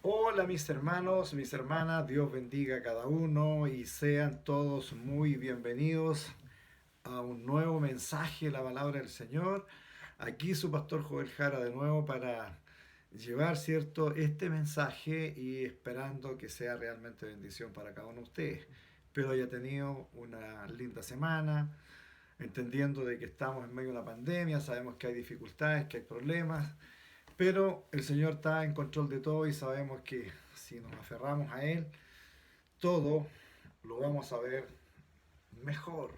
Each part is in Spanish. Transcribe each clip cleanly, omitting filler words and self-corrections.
Hola mis hermanos, mis hermanas, Dios bendiga a cada uno y sean todos muy bienvenidos a un nuevo mensaje de la palabra del Señor. Aquí su pastor Joel Jara de nuevo para llevar, cierto, este mensaje y esperando que sea realmente bendición para cada uno de ustedes. Espero haya tenido una linda semana, entendiendo de que estamos en medio de una pandemia, sabemos que hay dificultades, que hay problemas, pero el Señor está en control de todo y sabemos que si nos aferramos a Él, todo lo vamos a ver mejor.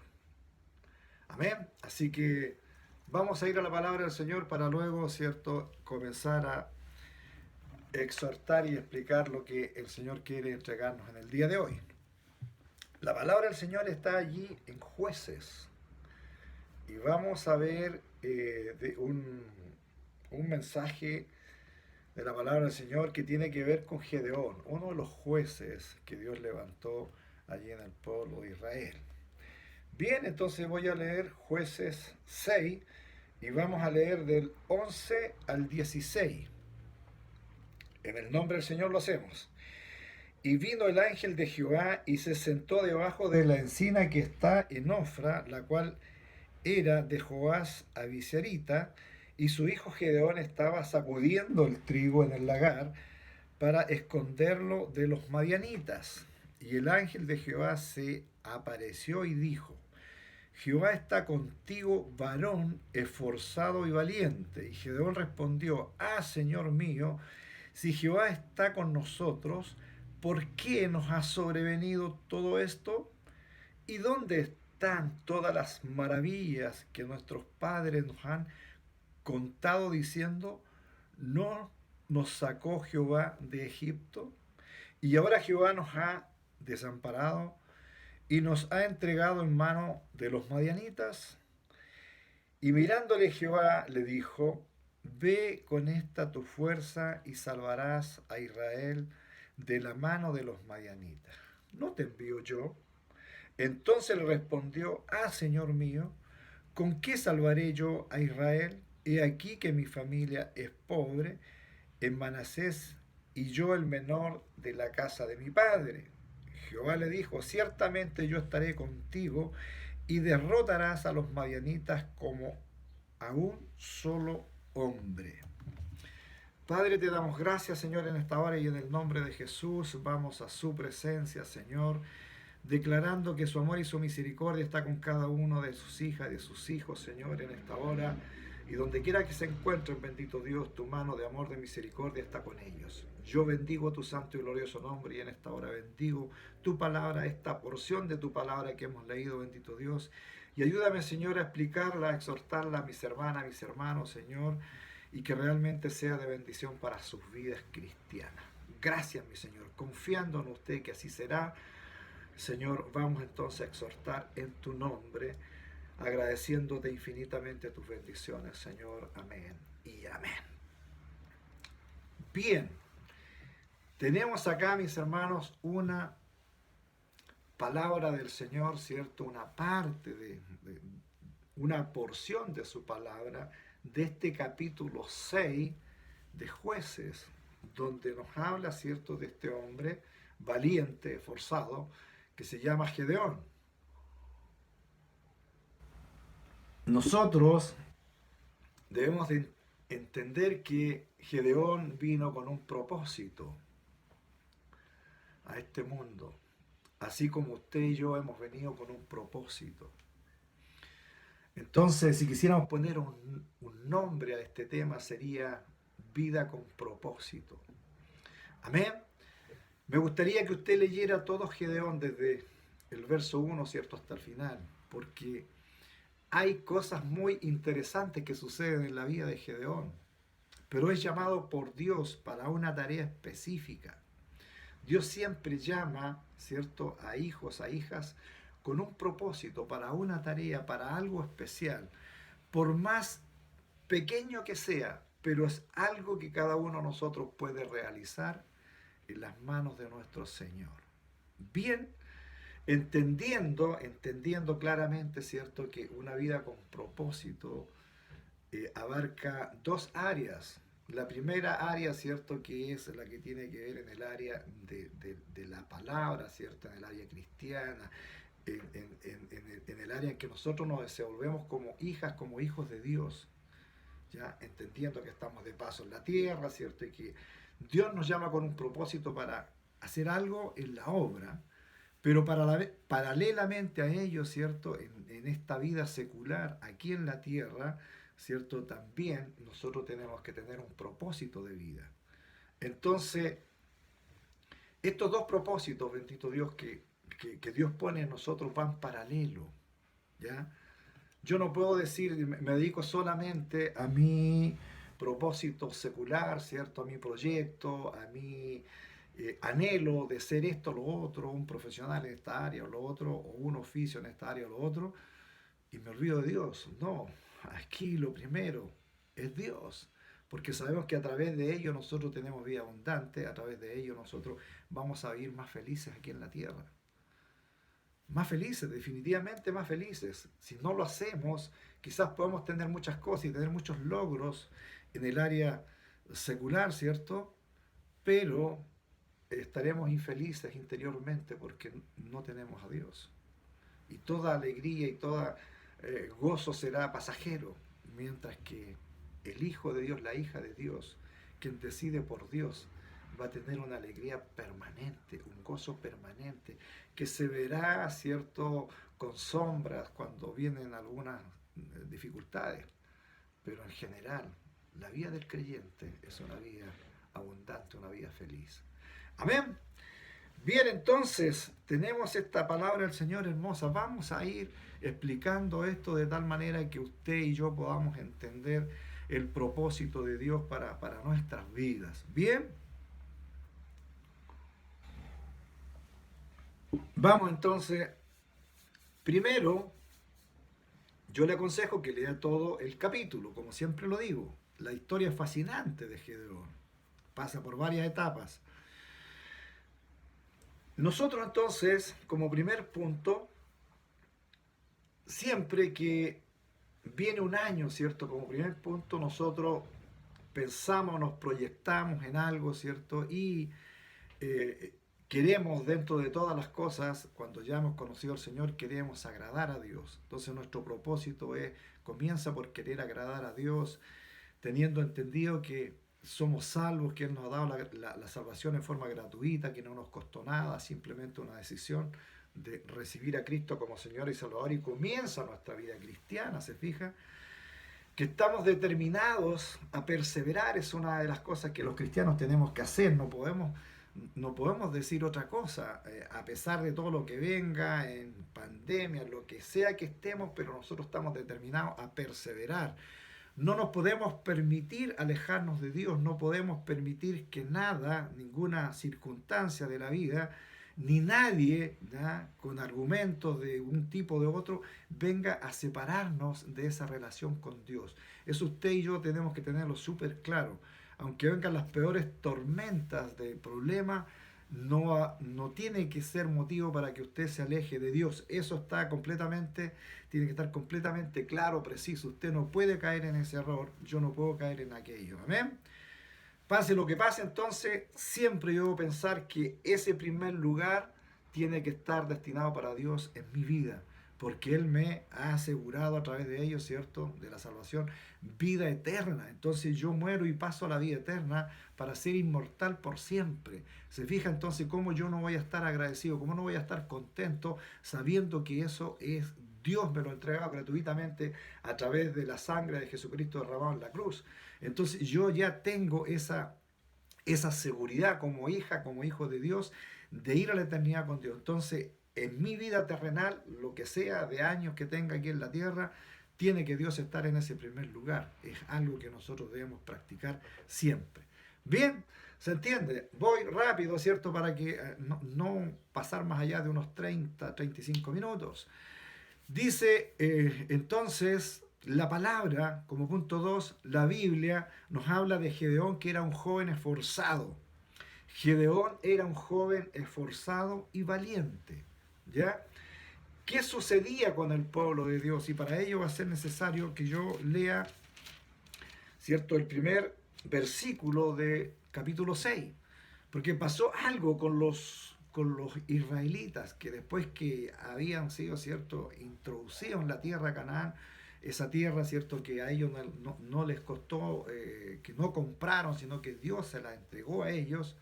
Amén. Así que vamos a ir a la palabra del Señor para luego, ¿cierto?, comenzar a exhortar y explicar lo que el Señor quiere entregarnos en el día de hoy. La palabra del Señor está allí en Jueces y vamos a ver un mensaje de la palabra del Señor que tiene que ver con Gedeón, uno de los jueces que Dios levantó allí en el pueblo de Israel. Bien, entonces voy a leer Jueces 6 y vamos a leer del 11 al 16. En el nombre del Señor lo hacemos. Y vino el ángel de Jehová y se sentó debajo de la encina que está en Ofra, la cual era de Joás Abisarita, y su hijo Gedeón estaba sacudiendo el trigo en el lagar para esconderlo de los madianitas. Y el ángel de Jehová se apareció y dijo: Jehová está contigo, varón esforzado y valiente. Y Gedeón respondió: Señor mío, si Jehová está con nosotros, ¿por qué nos ha sobrevenido todo esto? ¿Y dónde están todas las maravillas que nuestros padres nos han contado diciendo: ¿no nos sacó Jehová de Egipto? Y ahora Jehová nos ha desamparado y nos ha entregado en mano de los madianitas. Y mirándole Jehová le dijo: Ve con esta tu fuerza y salvarás a Israel de la mano de los madianitas. ¿No te envío yo? Entonces le respondió: Señor mío, ¿con qué salvaré yo a Israel? He aquí que mi familia es pobre en Manasés y yo el menor de la casa de mi padre. Jehová le dijo: Ciertamente yo estaré contigo y derrotarás a los madianitas como a un solo hombre. Padre, te damos gracias, Señor, en esta hora y en el nombre de Jesús vamos a su presencia, Señor, declarando que su amor y su misericordia está con cada uno de sus hijas y de sus hijos, Señor, en esta hora. Y donde quiera que se encuentren, bendito Dios, tu mano de amor, de misericordia está con ellos. Yo bendigo tu santo y glorioso nombre y en esta hora bendigo tu palabra, esta porción de tu palabra que hemos leído, bendito Dios. Y ayúdame, Señor, a explicarla, a exhortarla a mis hermanas, a mis hermanos, Señor, y que realmente sea de bendición para sus vidas cristianas. Gracias, mi Señor, confiando en usted que así será. Señor, vamos entonces a exhortar en tu nombre, agradeciéndote infinitamente tus bendiciones, Señor. Amén y amén. Bien, tenemos acá, mis hermanos, una palabra del Señor, ¿cierto? Una parte de una porción de su palabra de este capítulo 6 de Jueces, donde nos habla, ¿cierto?, de este hombre valiente, forzado, que se llama Gedeón. Nosotros debemos de entender que Gedeón vino con un propósito a este mundo, así como usted y yo hemos venido con un propósito. Entonces, si quisiéramos poner un nombre a este tema, sería vida con propósito. Amén. Me gustaría que usted leyera todo Gedeón desde el verso 1, ¿cierto?, hasta el final, porque hay cosas muy interesantes que suceden en la vida de Gedeón, pero es llamado por Dios para una tarea específica. Dios siempre llama, ¿cierto?, a hijos, a hijas, con un propósito, para una tarea, para algo especial. Por más pequeño que sea, pero es algo que cada uno de nosotros puede realizar en las manos de nuestro Señor. Bien, entendiendo claramente, ¿cierto?, que una vida con propósito abarca dos áreas. la primera área, ¿cierto? Que es la que tiene que ver en el área de la palabra, ¿cierto? En el área cristiana, en el área en que nosotros nos desenvolvemos como hijas, como hijos de Dios, ¿ya? Entendiendo que estamos de paso en la tierra, ¿cierto? Y que Dios nos llama con un propósito para hacer algo en la obra, pero paralelamente a ello, ¿cierto? En esta vida secular, aquí en la tierra, ¿cierto? También nosotros tenemos que tener un propósito de vida. Entonces, estos dos propósitos, bendito Dios, que Dios pone en nosotros van paralelo, ¿ya? Yo no puedo decir, me dedico solamente a mi propósito secular, ¿cierto? A mi proyecto, a mi anhelo de ser esto o lo otro, un profesional en esta área o lo otro, o un oficio en esta área o lo otro, y me olvido de Dios. No, aquí lo primero es Dios, porque sabemos que a través de ello nosotros tenemos vida abundante, a través de ello nosotros vamos a vivir más felices aquí en la tierra. Más felices, definitivamente más felices. Si no lo hacemos, quizás podemos tener muchas cosas y tener muchos logros en el área secular, ¿cierto? Pero estaremos infelices interiormente porque no tenemos a Dios. Y toda alegría y todo gozo será pasajero, mientras que el Hijo de Dios, la hija de Dios, quien decide por Dios, va a tener una alegría permanente, un gozo permanente, que se verá, ¿cierto?, con sombras cuando vienen algunas dificultades, pero en general, la vida del creyente es una vida abundante, una vida feliz. Amén. Bien, entonces tenemos esta palabra del Señor hermosa. Vamos a ir explicando esto de tal manera que usted y yo podamos entender el propósito de Dios para nuestras vidas. Bien, vamos entonces. Primero, yo le aconsejo que lea todo el capítulo, como siempre lo digo. La historia es fascinante de Gedeón. Pasa por varias etapas. Nosotros entonces, como primer punto, siempre que viene un año, ¿cierto? Como primer punto, nosotros pensamos, nos proyectamos en algo, ¿cierto? Y eh, queremos dentro de todas las cosas, cuando ya hemos conocido al Señor, queremos agradar a Dios. Entonces nuestro propósito comienza por querer agradar a Dios, teniendo entendido que somos salvos, que Él nos ha dado la salvación en forma gratuita, que no nos costó nada, simplemente una decisión de recibir a Cristo como Señor y Salvador y comienza nuestra vida cristiana, ¿se fija? Que estamos determinados a perseverar es una de las cosas que los cristianos tenemos que hacer, no podemos decir otra cosa, a pesar de todo lo que venga, en pandemia, lo que sea que estemos, pero nosotros estamos determinados a perseverar. No nos podemos permitir alejarnos de Dios, no podemos permitir que nada, ninguna circunstancia de la vida, ni nadie, ¿ya?, con argumentos de un tipo o de otro, venga a separarnos de esa relación con Dios. Eso usted y yo tenemos que tenerlo súper claro. Aunque vengan las peores tormentas de problemas, no tiene que ser motivo para que usted se aleje de Dios. Eso tiene que estar completamente claro, preciso. Usted no puede caer en ese error, yo no puedo caer en aquello. Amén. Pase lo que pase, entonces, siempre yo debo pensar que ese primer lugar tiene que estar destinado para Dios en mi vida, porque Él me ha asegurado a través de ello, ¿cierto?, de la salvación, vida eterna. Entonces yo muero y paso a la vida eterna para ser inmortal por siempre. Se fija entonces cómo yo no voy a estar agradecido, cómo no voy a estar contento sabiendo que eso es Dios me lo ha entregado gratuitamente a través de la sangre de Jesucristo derramado en la cruz. Entonces yo ya tengo esa seguridad como hija, como hijo de Dios, de ir a la eternidad con Dios. Entonces, en mi vida terrenal, lo que sea de años que tenga aquí en la tierra, tiene que Dios estar en ese primer lugar. Es algo que nosotros debemos practicar siempre. Bien, ¿se entiende? Voy rápido, ¿cierto? Para que no pasar más allá de unos 35 minutos. Dice entonces la palabra, como punto 2, la Biblia nos habla de Gedeón, que era un joven esforzado. Gedeón era un joven esforzado y valiente. ¿Ya? ¿Qué sucedía con el pueblo de Dios? Y para ello va a ser necesario que yo lea, ¿cierto?, el primer versículo de capítulo 6, porque pasó algo con los israelitas, que después que habían sido, ¿cierto?, introducidos en la tierra de Canaán, esa tierra, ¿cierto?, que a ellos no les costó, que no compraron, sino que Dios se la entregó a ellos,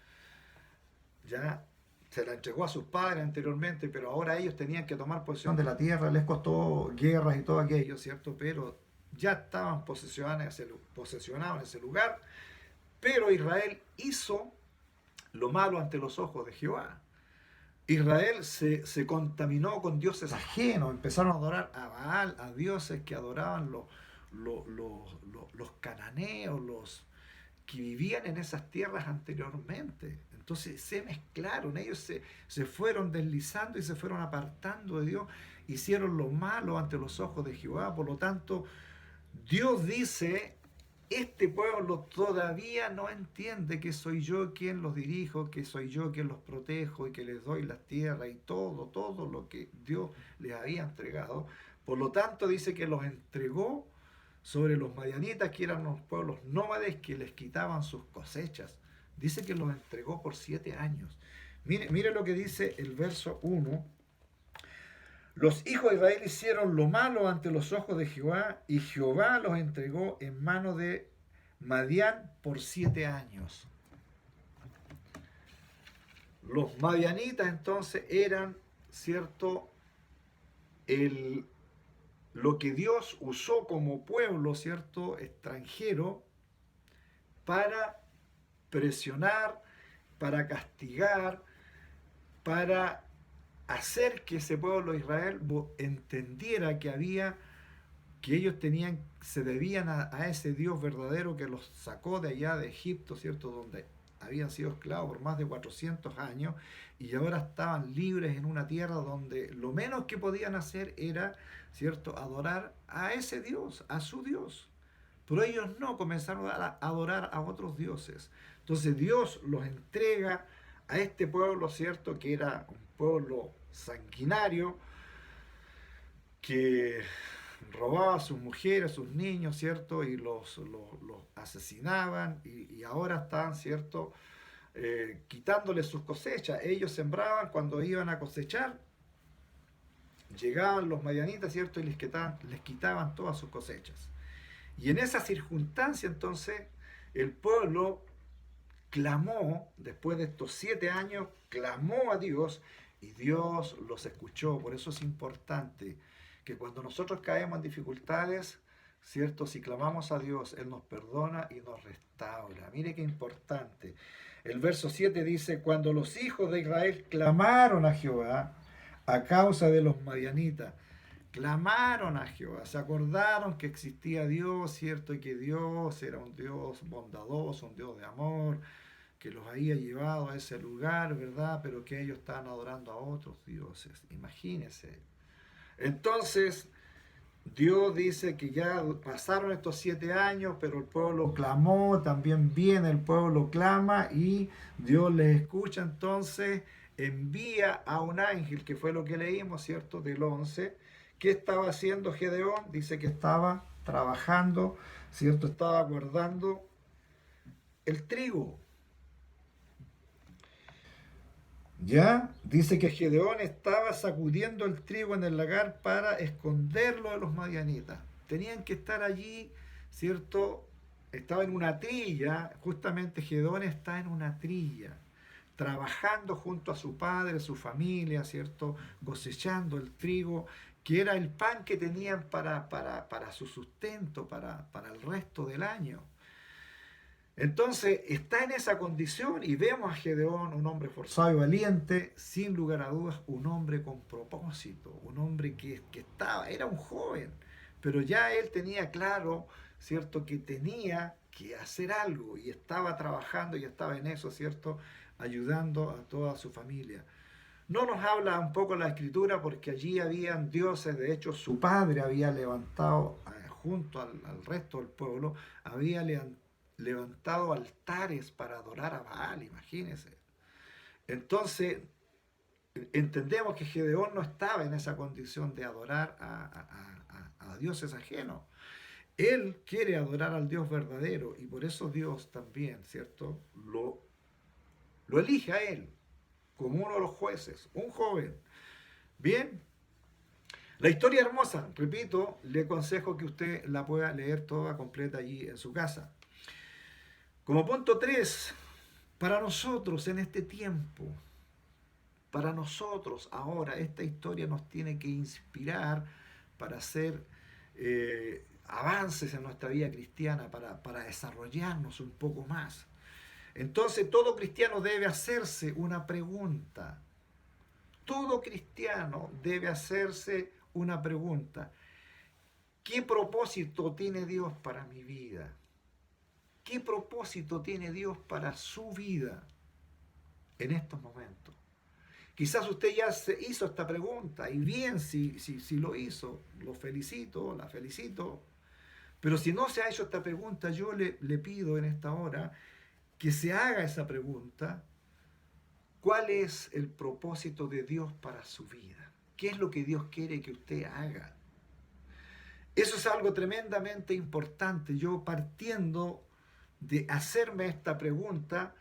ya se la entregó a sus padres anteriormente, pero ahora ellos tenían que tomar posesión de la tierra, les costó guerras y todo aquello, ¿cierto? Pero ya estaban posesionados en ese lugar, pero Israel hizo lo malo ante los ojos de Jehová. Israel se contaminó con dioses ajenos, empezaron a adorar a Baal, a dioses que adoraban los cananeos, los que vivían en esas tierras anteriormente. Entonces se mezclaron, ellos se fueron deslizando y se fueron apartando de Dios, hicieron lo malo ante los ojos de Jehová. Por lo tanto, Dios dice, este pueblo todavía no entiende que soy yo quien los dirijo, que soy yo quien los protejo y que les doy las tierras y todo lo que Dios les había entregado. Por lo tanto, dice que los entregó sobre los madianitas, que eran los pueblos nómades que les quitaban sus cosechas. Dice que los entregó por 7 años. Mire lo que dice el verso 1. Los hijos de Israel hicieron lo malo ante los ojos de Jehová, y Jehová los entregó en mano de Madián por 7 años. Los madianitas entonces eran, ¿cierto?, lo que Dios usó como pueblo, ¿cierto?, extranjero, para presionar, para castigar, para hacer que ese pueblo de Israel entendiera que ellos se debían a ese Dios verdadero que los sacó de allá de Egipto, ¿cierto?, donde habían sido esclavos por más de 400 años y ahora estaban libres en una tierra donde lo menos que podían hacer era, ¿cierto?, adorar a ese Dios, a su Dios. Pero ellos no, comenzaron a adorar a otros dioses. Entonces Dios los entrega a este pueblo, ¿cierto?, que era un pueblo sanguinario, que robaba a sus mujeres, a sus niños, ¿cierto?, y los asesinaban, y ahora están, ¿cierto?, quitándoles sus cosechas. Ellos sembraban, cuando iban a cosechar, llegaban los madianitas, ¿cierto?, y les quitaban todas sus cosechas. Y en esa circunstancia, entonces, el pueblo clamó, después de estos 7 años, clamó a Dios y Dios los escuchó. Por eso es importante que cuando nosotros caemos en dificultades, ¿cierto?, si clamamos a Dios, Él nos perdona y nos restaura. Mire qué importante. El verso 7 dice, cuando los hijos de Israel clamaron a Jehová a causa de los madianitas, clamaron a Jehová, se acordaron que existía Dios, ¿cierto?, y que Dios era un Dios bondadoso, un Dios de amor, que los había llevado a ese lugar, ¿verdad?, pero que ellos estaban adorando a otros dioses. Imagínense. Entonces, Dios dice que ya pasaron estos 7 años, pero el pueblo clamó, también viene el pueblo clama y Dios les escucha. Entonces envía a un ángel, que fue lo que leímos, ¿cierto?, del 11. ¿Qué estaba haciendo Gedeón? Dice que estaba trabajando, ¿cierto?, estaba guardando el trigo. Ya dice que Gedeón estaba sacudiendo el trigo en el lagar para esconderlo de los madianitas. Tenían que estar allí, ¿cierto? Estaba en una trilla, justamente Gedeón está en una trilla, trabajando junto a su padre, su familia, ¿cierto? Cosechando el trigo, que era el pan que tenían para su sustento, para el resto del año. Entonces está en esa condición y vemos a Gedeón, un hombre forzado y valiente, sin lugar a dudas, un hombre con propósito, un hombre que era un joven, pero ya él tenía claro, ¿cierto?, que tenía que hacer algo y estaba trabajando y estaba en eso, ¿cierto?, ayudando a toda su familia. No nos habla un poco la escritura porque allí habían dioses, de hecho su padre había levantado, junto al resto del pueblo, había levantado altares para adorar a Baal, imagínense. Entonces, entendemos que Gedeón no estaba en esa condición de adorar a dioses ajenos. Él quiere adorar al Dios verdadero y por eso Dios también, ¿cierto? Lo elige a él como uno de los jueces, un joven. Bien, la historia hermosa, repito, le aconsejo que usted la pueda leer toda completa allí en su casa. Como punto 3, para nosotros en este tiempo, para nosotros ahora, esta historia nos tiene que inspirar para hacer avances en nuestra vida cristiana, para desarrollarnos un poco más. Entonces todo cristiano debe hacerse una pregunta. Todo cristiano debe hacerse una pregunta. ¿Qué propósito tiene Dios para mi vida? ¿Qué propósito tiene Dios para su vida en estos momentos? Quizás usted ya se hizo esta pregunta y bien, si lo hizo, lo felicito, la felicito. Pero si no se ha hecho esta pregunta, yo le pido en esta hora que se haga esa pregunta. ¿Cuál es el propósito de Dios para su vida? ¿Qué es lo que Dios quiere que usted haga? Eso es algo tremendamente importante. Yo partiendo de hacerme esta pregunta,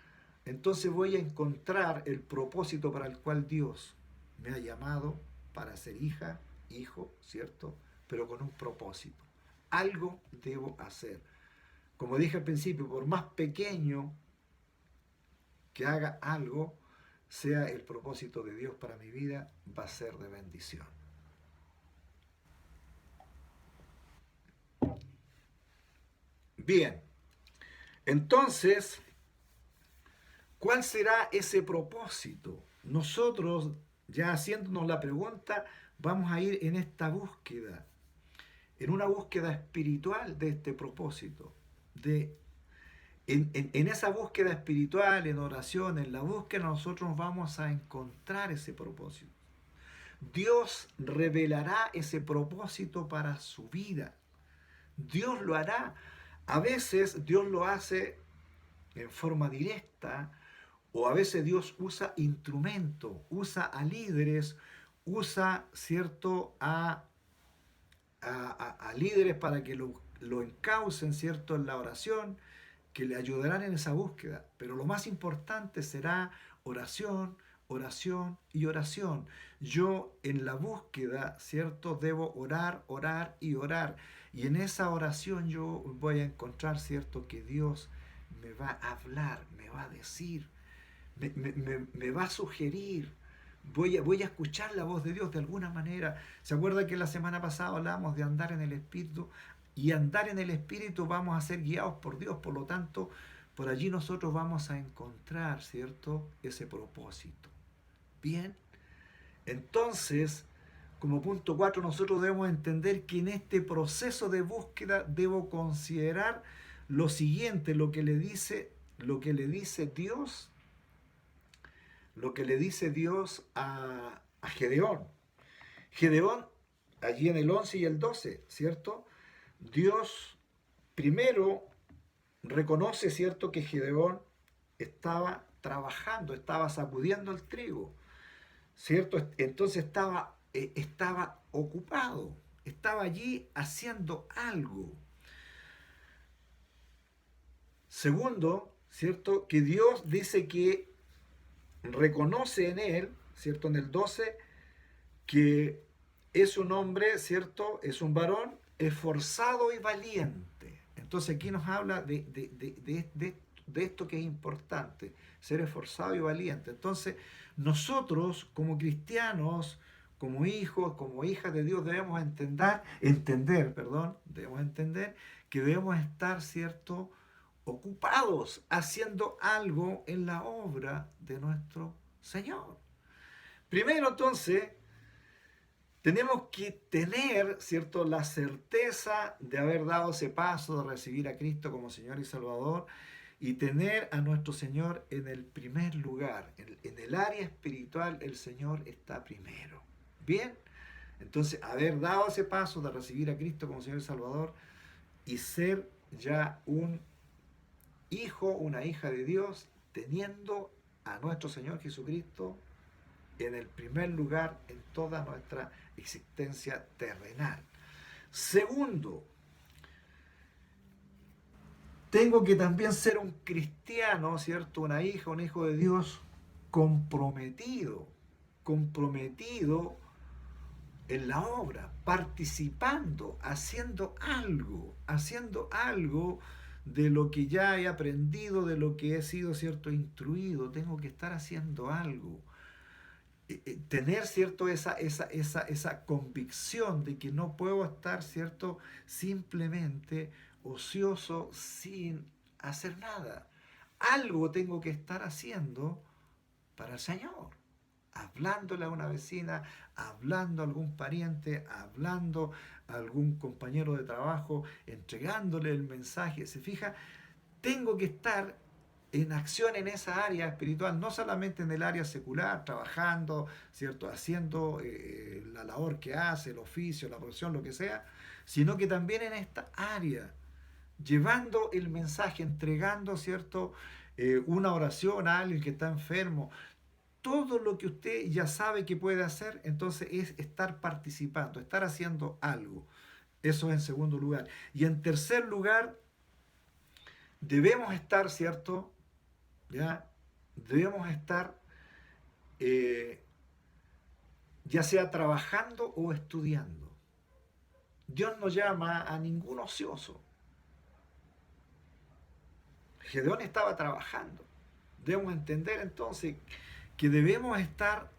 entonces voy a encontrar el propósito para el cual Dios me ha llamado para ser hija, hijo, ¿cierto? Pero con un propósito. Algo debo hacer. Como dije al principio, por más pequeño que haga algo, sea el propósito de Dios para mi vida, va a ser de bendición. Bien, entonces, ¿cuál será ese propósito? Nosotros, ya haciéndonos la pregunta, vamos a ir en esta búsqueda, en una búsqueda espiritual de este propósito. En esa búsqueda espiritual, en oración, en la búsqueda, nosotros vamos a encontrar ese propósito. Dios revelará ese propósito para su vida. Dios lo hará. A veces Dios lo hace en forma directa, o a veces Dios usa instrumentos, usa a líderes, usa, ¿cierto?, a líderes para que lo encaucen, ¿cierto?, en la oración, que le ayudarán en esa búsqueda. Pero lo más importante será oración, oración y oración. Yo en la búsqueda, ¿cierto?, debo orar, orar y orar. Y en esa oración yo voy a encontrar, ¿cierto?, que Dios me va a hablar, me va a decir, me va a sugerir. Voy a escuchar la voz de Dios de alguna manera. ¿Se acuerda que la semana pasada hablábamos de andar en el Espíritu? Y andar en el Espíritu vamos a ser guiados por Dios. Por lo tanto, por allí nosotros vamos a encontrar, ¿cierto?, ese propósito. Bien, entonces, como punto 4, nosotros debemos entender que en este proceso de búsqueda debo considerar lo siguiente, lo que le dice Dios a Gedeón. Gedeón, allí en el 11 y el 12, ¿cierto? Dios primero reconoce, ¿cierto?, que Gedeón estaba trabajando, estaba sacudiendo el trigo, ¿cierto? Entonces estaba ocupado, estaba allí haciendo algo. Segundo, ¿cierto?, que Dios dice que reconoce en él, ¿cierto?, en el 12, que es un hombre, ¿cierto?, es un varón esforzado y valiente. Entonces aquí nos habla de esto que es importante, ser esforzado y valiente. Entonces nosotros como cristianos, como hijos, como hijas de Dios, debemos debemos entender que debemos estar, ¿cierto?, ocupados haciendo algo en la obra de nuestro Señor. Primero, entonces, tenemos que tener, ¿cierto?, la certeza de haber dado ese paso de recibir a Cristo como Señor y Salvador y tener a nuestro Señor en el primer lugar. En el área espiritual el Señor está primero. Bien, entonces haber dado ese paso de recibir a Cristo como Señor y Salvador y ser ya un hijo, una hija de Dios, teniendo a nuestro Señor Jesucristo en el primer lugar en toda nuestra existencia terrenal. Segundo, Tengo que también ser un cristiano, ¿cierto? Una hija, un hijo de Dios comprometido, comprometido en la obra, participando, haciendo algo de lo que ya he aprendido, de lo que he sido, ¿cierto? Instruido. Tengo que estar haciendo algo. Tener, ¿cierto? Esa convicción de que no puedo estar, ¿cierto? Simplemente ocioso sin hacer nada. Algo tengo que estar haciendo para el Señor. Hablándole a una vecina, hablando a algún pariente, hablando a algún compañero de trabajo, entregándole el mensaje. ¿Se fija? Tengo que estar en acción en esa área espiritual, no solamente en el área secular, trabajando, ¿cierto? Haciendo la labor que hace, el oficio, la profesión, lo que sea, sino que también en esta área, llevando el mensaje, entregando, ¿cierto? Una oración a alguien que está enfermo. Todo lo que usted ya sabe que puede hacer, entonces es estar participando, estar haciendo algo. Eso es en segundo lugar. Y en tercer lugar, debemos estar, ¿cierto? ¿Ya? Debemos estar eh, ya sea trabajando o estudiando. Dios no llama a ningún ocioso. Gedeón estaba trabajando. Debemos entender entonces que debemos estar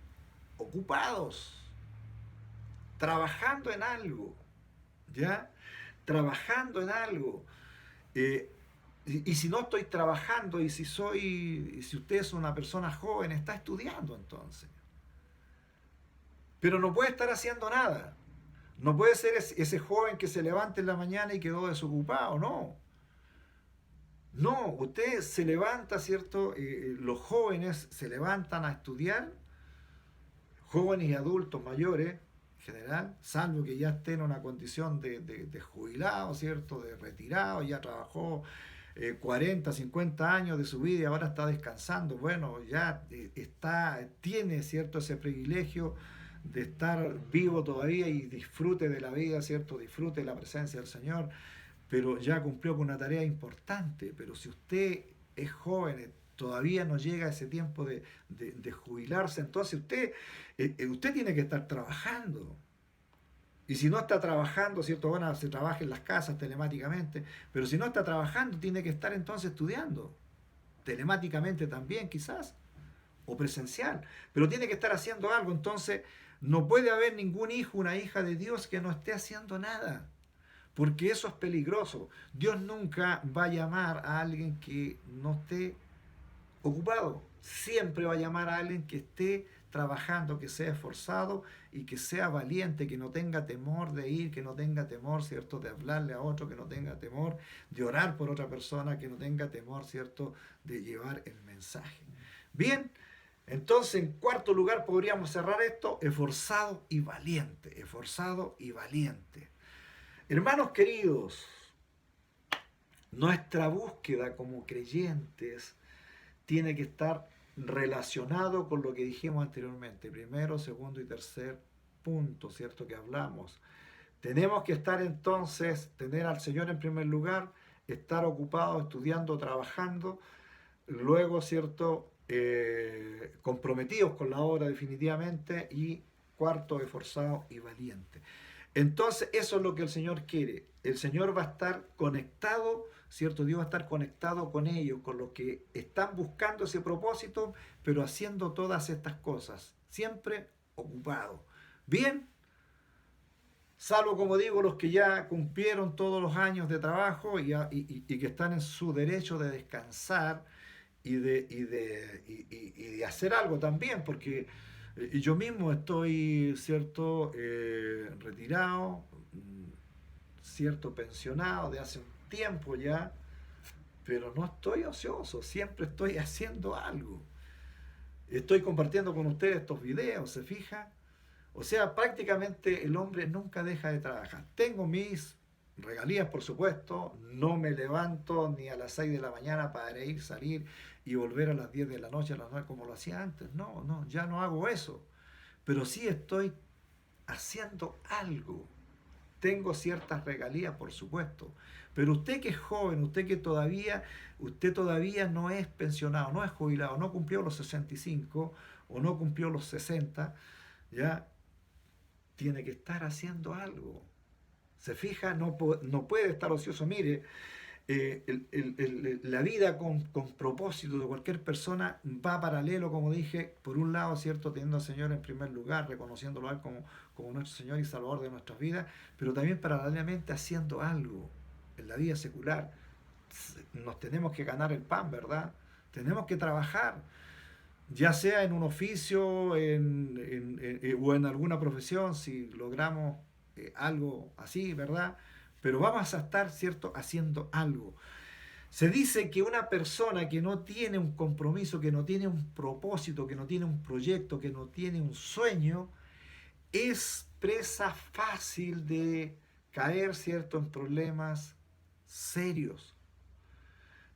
ocupados, trabajando en algo, ¿ya? Trabajando en algo. Eh, y si no estoy trabajando, y si usted es una persona joven, está estudiando entonces. Pero no puede estar haciendo nada. No puede ser ese joven que se levanta en la mañana y quedó desocupado, no. No, usted se levanta, ¿cierto? Los jóvenes se levantan a estudiar, jóvenes y adultos mayores, en general, salvo que ya estén en una condición de jubilado, ¿cierto? De retirado, ya trabajó 40, 50 años de su vida y ahora está descansando. Bueno, ya tiene, ¿cierto? Ese privilegio de estar vivo todavía y disfrute de la vida, ¿cierto? Disfrute de la presencia del Señor, pero ya cumplió con una tarea importante. Pero si usted es joven, todavía no llega ese tiempo de jubilarse, entonces usted tiene que estar trabajando. Y si no está trabajando, ¿cierto? Bueno, se trabaja en las casas telemáticamente, pero si no está trabajando, tiene que estar entonces estudiando. Telemáticamente también, quizás, o presencial, pero tiene que estar haciendo algo. Entonces, no puede haber ningún hijo, una hija de Dios que no esté haciendo nada, porque eso es peligroso. Dios nunca va a llamar a alguien que no esté ocupado. Siempre va a llamar a alguien que esté trabajando, que sea esforzado y que sea valiente, que no tenga temor de ir, que no tenga temor, ¿cierto?, de hablarle a otro, que no tenga temor de orar por otra persona, que no tenga temor, ¿cierto?, de llevar el mensaje. Bien, entonces en cuarto lugar podríamos cerrar esto: esforzado y valiente, esforzado y valiente. Hermanos queridos, nuestra búsqueda como creyentes tiene que estar relacionado con lo que dijimos anteriormente, primero, segundo y tercer punto, ¿cierto? Que hablamos. Tenemos que estar entonces, tener al Señor en primer lugar, estar ocupados, estudiando, trabajando, luego, ¿cierto? Comprometidos con la obra definitivamente, y cuarto, esforzado y valiente. Entonces, eso es lo que el Señor quiere. El Señor va a estar conectado, ¿cierto? Dios va a estar conectado con ellos, con los que están buscando ese propósito, pero haciendo todas estas cosas, siempre ocupado. Bien, salvo, como digo, los que ya cumplieron todos los años de trabajo y que están en su derecho de descansar y de hacer algo también, porque yo mismo estoy, cierto, retirado, cierto, pensionado de hace un tiempo ya, pero no estoy ocioso, siempre estoy haciendo algo. Estoy compartiendo con ustedes estos videos, ¿se fija? O sea, prácticamente el hombre nunca deja de trabajar. Tengo mis regalías, por supuesto, no me levanto ni a las 6 de la mañana para ir, salir y volver a las 10 de la noche, a las 9 como lo hacía antes. No, no, ya no hago eso. Pero sí estoy haciendo algo. tengo ciertas regalías, por supuesto. Pero usted que es joven, usted todavía no es pensionado, no es jubilado, no cumplió los 65 o no cumplió los 60, ya tiene que estar haciendo algo. Se fija, no puede estar ocioso. Mire, la vida con propósito de cualquier persona va paralelo, como dije, por un lado, ¿cierto? Teniendo al Señor en primer lugar, reconociéndolo a Él como nuestro Señor y Salvador de nuestras vidas, pero también paralelamente haciendo algo en la vida secular. Nos tenemos que ganar el pan, ¿verdad? Tenemos que trabajar, ya sea en un oficio o en alguna profesión, si logramos algo así, ¿verdad? Pero vamos a estar, ¿cierto?, haciendo algo. Se dice que una persona que no tiene un compromiso, que no tiene un propósito, que no tiene un proyecto, que no tiene un sueño, es presa fácil de caer, ¿cierto?, en problemas serios.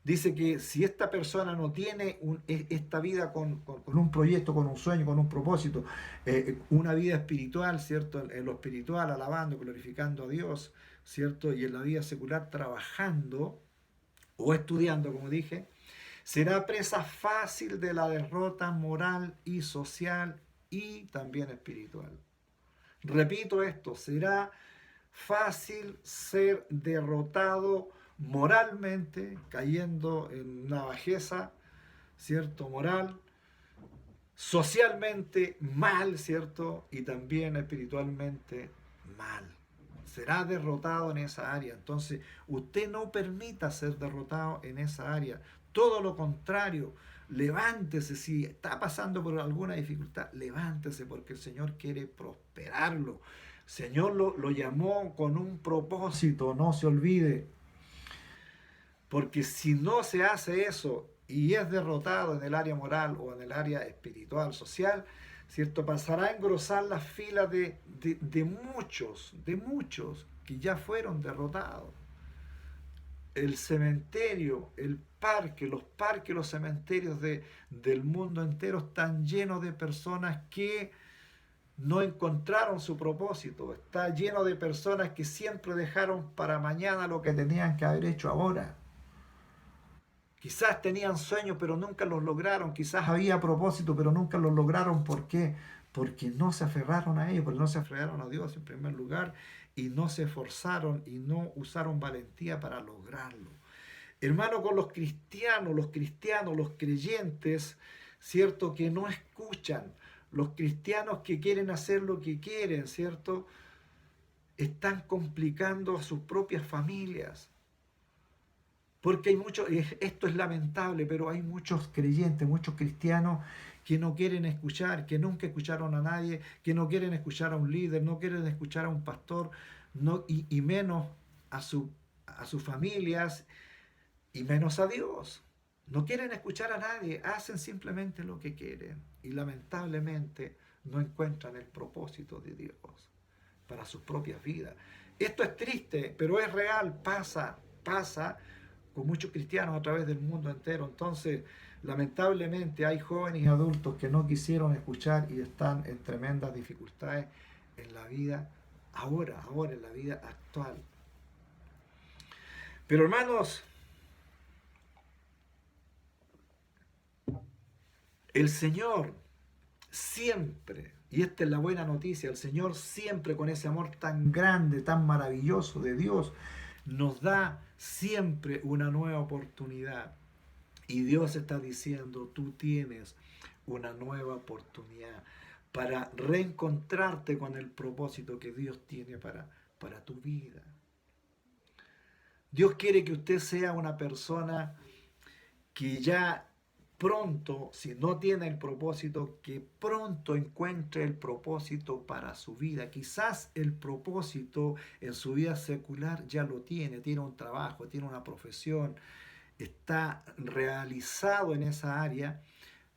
Dice que si esta persona no tiene esta vida con un proyecto, con un sueño, con un propósito, una vida espiritual, ¿cierto? En lo espiritual, alabando, glorificando a Dios, ¿cierto? Y en la vida secular trabajando o estudiando, como dije, será presa fácil de la derrota moral y social y también espiritual. Repito esto, será fácil ser derrotado moralmente, cayendo en una bajeza, ¿cierto? Moral, socialmente mal, ¿cierto? Y también espiritualmente mal. Será derrotado en esa área. Entonces, usted no permita ser derrotado en esa área. Todo lo contrario, levántese. Si está pasando por alguna dificultad, levántese porque el Señor quiere prosperarlo. El Señor lo llamó con un propósito, no se olvide. Porque si no se hace eso y es derrotado en el área moral o en el área espiritual, social, ¿cierto? Pasará a engrosar las filas de muchos que ya fueron derrotados. El cementerio, el parque, los cementerios del mundo entero están llenos de personas que no encontraron su propósito. Está lleno de personas que siempre dejaron para mañana lo que tenían que haber hecho ahora. Quizás tenían sueños, pero nunca los lograron. Quizás había propósito, pero nunca los lograron. ¿Por qué? Porque no se aferraron a ellos, porque no se aferraron a Dios en primer lugar y no se esforzaron y no usaron valentía para lograrlo. Hermano, con los cristianos, los creyentes, ¿cierto? Que no escuchan, los cristianos que quieren hacer lo que quieren, ¿cierto? Están complicando a sus propias familias. Porque hay muchos, esto es lamentable, pero hay muchos creyentes, muchos cristianos que no quieren escuchar, que nunca escucharon a nadie, que no quieren escuchar a un líder, no quieren escuchar a un pastor, no, y menos a sus familias, y menos a Dios. No quieren escuchar a nadie, hacen simplemente lo que quieren. Y lamentablemente no encuentran el propósito de Dios para sus propias vidas. Esto es triste, pero es real, pasa con muchos cristianos a través del mundo entero. Entonces, lamentablemente hay jóvenes y adultos que no quisieron escuchar y están en tremendas dificultades en la vida ahora en la vida actual. Pero hermanos, el Señor siempre, y esta es la buena noticia, el Señor siempre con ese amor tan grande, tan maravilloso de Dios, nos da siempre una nueva oportunidad. Y Dios está diciendo, tú tienes una nueva oportunidad para reencontrarte con el propósito que Dios tiene para tu vida. Dios quiere que usted sea una persona que ya pronto, si no tiene el propósito, que pronto encuentre el propósito para su vida. Quizás el propósito en su vida secular ya lo tiene un trabajo, tiene una profesión, está realizado en esa área,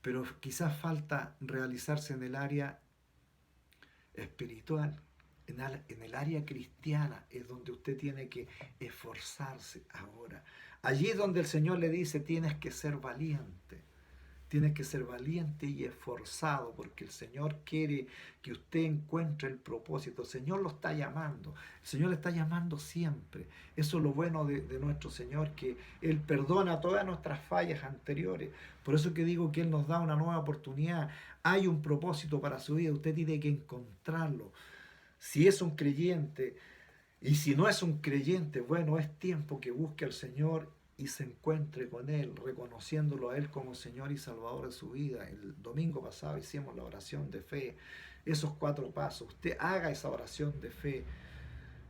pero quizás falta realizarse en el área espiritual, en el área cristiana, es donde usted tiene que esforzarse ahora. Allí es donde el Señor le dice, tienes que ser valiente. Tienes que ser valiente y esforzado porque el Señor quiere que usted encuentre el propósito. El Señor lo está llamando. El Señor le está llamando siempre. Eso es lo bueno de nuestro Señor, que Él perdona todas nuestras fallas anteriores. Por eso que digo que Él nos da una nueva oportunidad. Hay un propósito para su vida. Usted tiene que encontrarlo. Si es un creyente y si no es un creyente, bueno, es tiempo que busque al Señor y se encuentre con Él, reconociéndolo a Él como Señor y Salvador de su vida. El domingo pasado hicimos la oración de fe, esos 4 pasos. Usted haga esa oración de fe.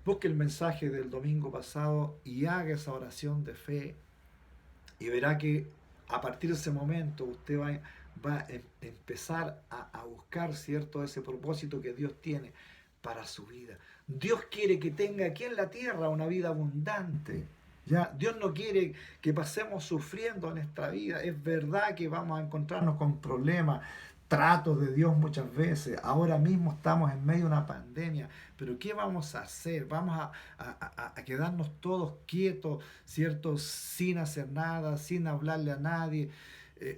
Busque el mensaje del domingo pasado y haga esa oración de fe y verá que a partir de ese momento usted va a empezar a buscar, ¿cierto?, ese propósito que Dios tiene para su vida. Dios quiere que tenga aquí en la tierra una vida abundante. ¿Ya? Dios no quiere que pasemos sufriendo en nuestra vida. Es verdad que vamos a encontrarnos con problemas, tratos de Dios muchas veces. Ahora mismo estamos en medio de una pandemia, pero ¿qué vamos a hacer? Vamos a quedarnos todos quietos, ¿cierto? Sin hacer nada, sin hablarle a nadie,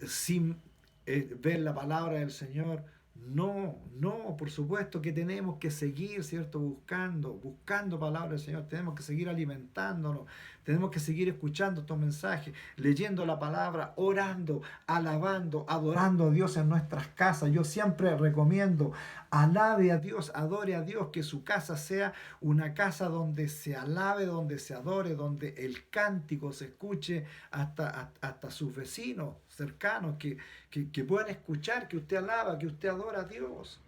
sin ver la palabra del Señor. No, no, por supuesto que tenemos que seguir, ¿cierto? Buscando palabras del Señor. Tenemos que seguir alimentándonos. Tenemos que seguir escuchando estos mensajes, leyendo la palabra, orando, alabando, adorando a Dios en nuestras casas. Yo siempre recomiendo, alabe a Dios, adore a Dios, que su casa sea una casa donde se alabe, donde se adore, donde el cántico se escuche hasta sus vecinos cercanos, que puedan escuchar que usted alaba, que usted adora a Dios.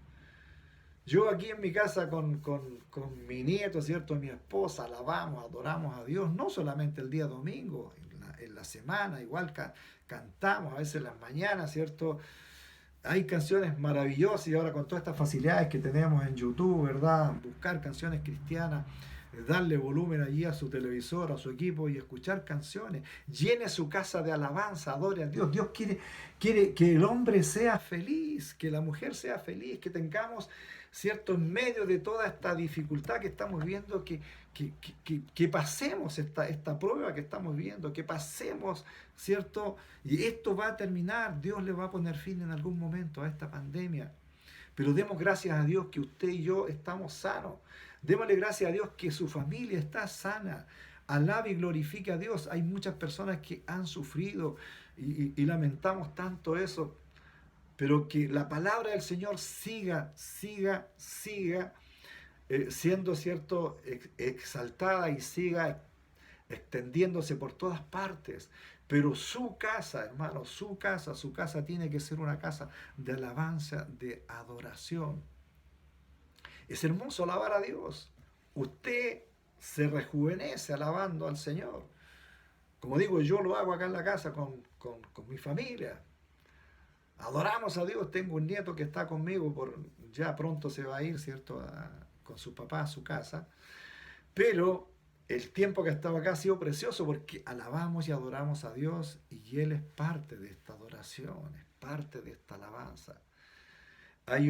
Yo aquí en mi casa con mi nieto, ¿cierto? Mi esposa, alabamos, adoramos a Dios, no solamente el día domingo, en la semana, igual cantamos, a veces en las mañanas, ¿cierto? Hay canciones maravillosas y ahora con todas estas facilidades que tenemos en YouTube, ¿verdad? Buscar canciones cristianas, darle volumen allí a su televisor, a su equipo y escuchar canciones. Llene su casa de alabanza, adore a Dios. Dios quiere que el hombre sea feliz, que la mujer sea feliz, que tengamos, ¿cierto? En medio de toda esta dificultad que estamos viendo, que pasemos esta prueba que estamos viendo, que pasemos, ¿cierto? Y esto va a terminar, Dios le va a poner fin en algún momento a esta pandemia. Pero demos gracias a Dios que usted y yo estamos sanos. Démosle gracias a Dios que su familia está sana. Alabe y glorifique a Dios. Hay muchas personas que han sufrido y lamentamos tanto eso. Pero que la palabra del Señor siga siendo, ¿cierto?, exaltada y siga extendiéndose por todas partes. Pero su casa, hermano, su casa tiene que ser una casa de alabanza, de adoración. Es hermoso alabar a Dios. Usted se rejuvenece alabando al Señor. Como digo, yo lo hago acá en la casa con mi familia. Adoramos a Dios. Tengo un nieto que está conmigo, ya pronto se va a ir, ¿cierto?, con su papá a su casa. Pero el tiempo que ha estado acá ha sido precioso porque alabamos y adoramos a Dios y Él es parte de esta adoración, es parte de esta alabanza. Hay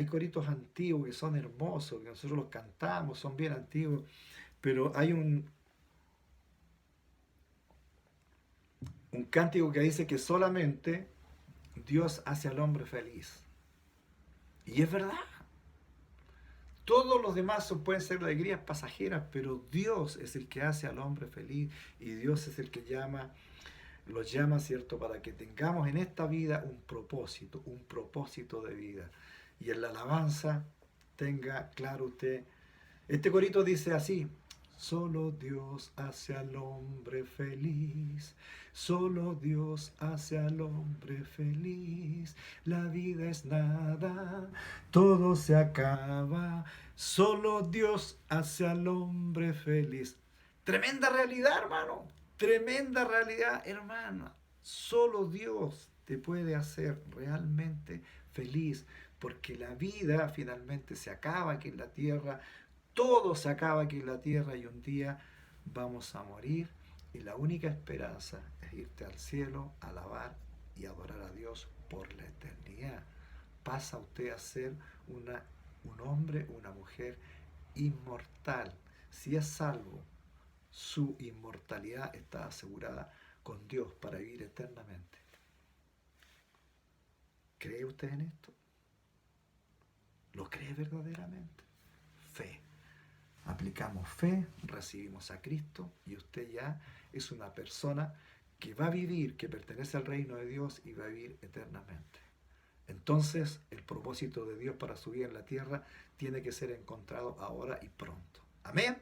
coritos antiguos que son hermosos, que nosotros los cantamos, son bien antiguos, pero hay un cántico que dice que solamente Dios hace al hombre feliz. Y es verdad. Todos los demás pueden ser alegrías pasajeras, pero Dios es el que hace al hombre feliz y Dios es el que los llama, ¿cierto?, para que tengamos en esta vida un propósito de vida. Y en la alabanza tenga claro usted, este corito dice así: solo Dios hace al hombre feliz, solo Dios hace al hombre feliz, la vida es nada, todo se acaba, solo Dios hace al hombre feliz. Tremenda realidad, hermano, tremenda realidad, hermana. Solo Dios te puede hacer realmente feliz, porque la vida finalmente se acaba aquí en la tierra. Todo se acaba aquí en la tierra y un día vamos a morir y la única esperanza es irte al cielo, alabar y adorar a Dios por la eternidad. Pasa usted a ser un hombre, una mujer inmortal. Si es salvo, su inmortalidad está asegurada con Dios para vivir eternamente. ¿Cree usted en esto? ¿Lo cree verdaderamente? Fe. Aplicamos fe, recibimos a Cristo y usted ya es una persona que va a vivir, que pertenece al reino de Dios y va a vivir eternamente. Entonces, el propósito de Dios para su vida en la tierra tiene que ser encontrado ahora y pronto. Amén.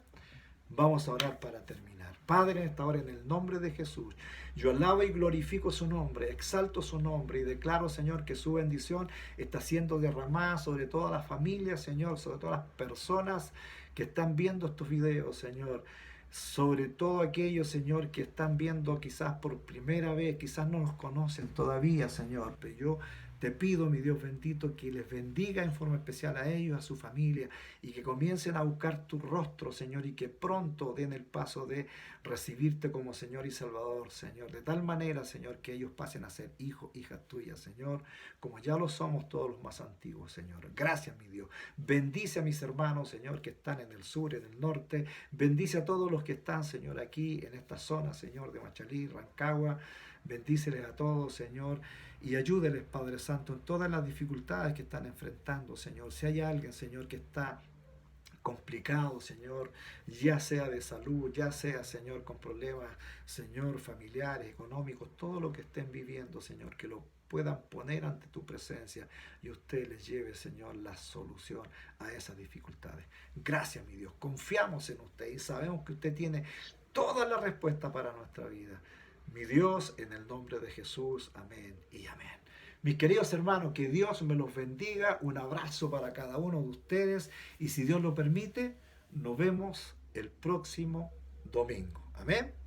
Vamos a orar para terminar. Padre, en esta hora, en el nombre de Jesús, yo alabo y glorifico su nombre, exalto su nombre y declaro, Señor, que su bendición está siendo derramada sobre todas las familias, Señor, sobre todas las personas que están viendo estos videos, Señor. Sobre todo aquellos, Señor, que están viendo quizás por primera vez, quizás no nos conocen todavía, Señor, pero yo te pido, mi Dios bendito, que les bendiga en forma especial a ellos, a su familia, y que comiencen a buscar tu rostro, Señor, y que pronto den el paso de recibirte como Señor y Salvador, Señor. De tal manera, Señor, que ellos pasen a ser hijos, hijas tuyas, Señor, como ya lo somos todos los más antiguos, Señor. Gracias, mi Dios. Bendice a mis hermanos, Señor, que están en el sur, en el norte. Bendice a todos los que están, Señor, aquí en esta zona, Señor, de Machalí, Rancagua. Bendíceles a todos, Señor, y ayúdeles, Padre Santo, en todas las dificultades que están enfrentando, Señor. Si hay alguien, Señor, que está complicado, Señor, ya sea de salud, ya sea, Señor, con problemas, Señor, familiares, económicos, todo lo que estén viviendo, Señor, que lo puedan poner ante tu presencia y usted les lleve, Señor, la solución a esas dificultades. Gracias, mi Dios. Confiamos en usted y sabemos que usted tiene toda la respuesta para nuestra vida. Mi Dios, en el nombre de Jesús, amén y amén. Mis queridos hermanos, que Dios me los bendiga. Un abrazo para cada uno de ustedes. Y si Dios lo permite, nos vemos el próximo domingo. Amén.